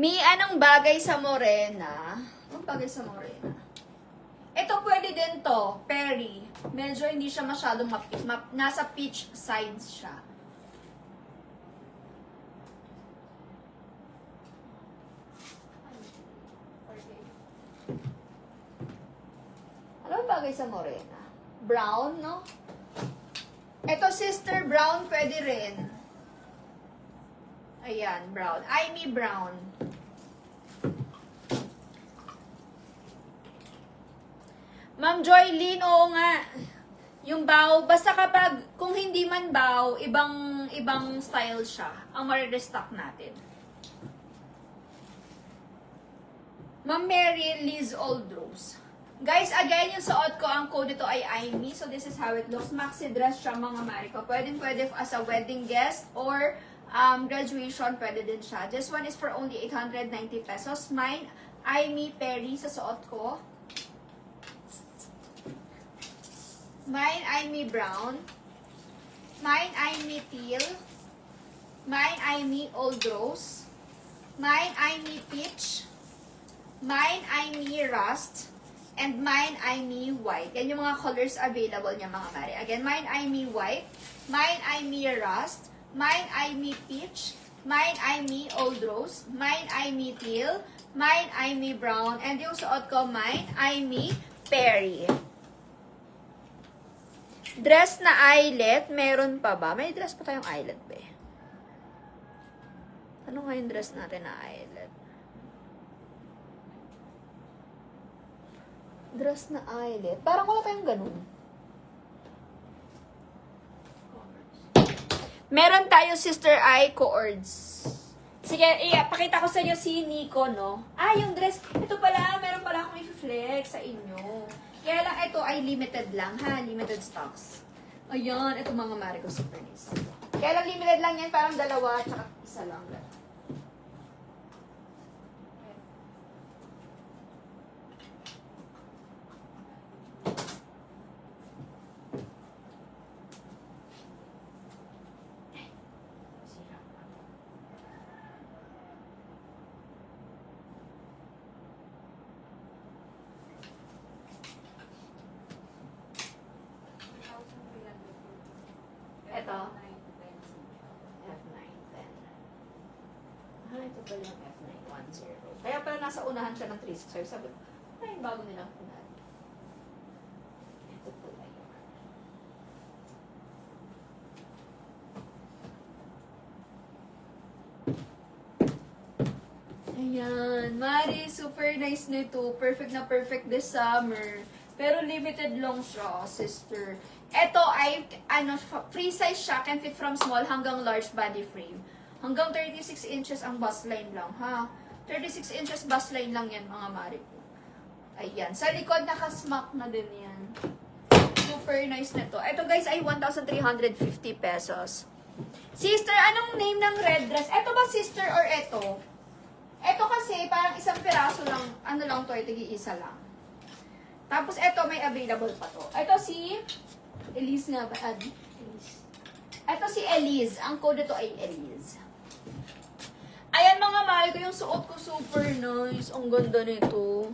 Mi, anong bagay sa morena? Anong bagay sa morena? Ito pwede din to, Perry. Medyo hindi siya masyadong nasa peach sides siya. Anong bagay sa morena? Brown, no? Ito, sister brown, pwede rin. Ayan, brown. Amy brown. Ma'am Joylene, oo nga. Yung bow, basta kapag, kung hindi man bow, ibang style siya. Ang marirestock natin. Ma'am Mary Liz Oldrose. Guys, again, yung suot ko, ang code nito ay Amy. So, this is how it looks. Maxi dress siya, mga Mariko. Pwede as a wedding guest or graduation, pwede din siya. This one is for only 890 pesos. Mine, Amy Perry sa suot ko. Mine, Amy Brown. Mine, Amy Teal. Mine, Amy Old Rose. Mine, Amy Peach. Mine, Amy Rust. And mine, Amy White. Yan yung mga colors available niya, mga mare. Again, mine, Amy White. Mine, Amy Rust. Mine, Amy Peach. Mine, Amy Old Rose. Mine, Amy Teal. Mine, Amy Brown. And yung suot ko, mine, Amy Perry. Dress na eyelet, meron pa ba? May dress pa tayong eyelet ba? Ano nga yung dress natin na eyelet? Dress na eyelet. Parang wala tayong ganun. Meron tayo sister eye cords. Sige, pakita ko sa inyo si Nico, no? Ah, yung dress. Ito pala, meron pala akong i-flex sa inyo. Kaya lang, ito ay limited lang, ha? Limited stocks. Ayan, ito mga Mariko super nice. Kaya lang, limited lang yan. Parang dalawa, tsaka isa lang. Ito. F9, 10. Ah, ito pala yung F9, 10. Kaya pala nasa unahan siya ng 365. Sabi ko, ay, bago nilang unahan. Ito pala yun. Ayan. Mari, super nice nito. Perfect na perfect this summer. Pero limited long siya, sister. Ito ay, free size siya. Can fit from small hanggang large body frame. Hanggang 36 inches ang bust line lang, ha? 36 inches bust line lang yan, mga mari ko. Ayan. Sa likod, nakasmack na din yan. Super nice nito. Ito, guys, ay 1,350 pesos. Sister, anong name ng red dress? Ito ba, sister, or ito? Ito kasi, parang isang piraso lang. Ano lang to, ito, isa lang. Tapos, ito, may available pa to. Ito si Elise nga ba? Elise. Ito si Elise. Ang code ito ay Elise. Ayan mga mahal ko, yung suot ko super nice. Ang ganda nito.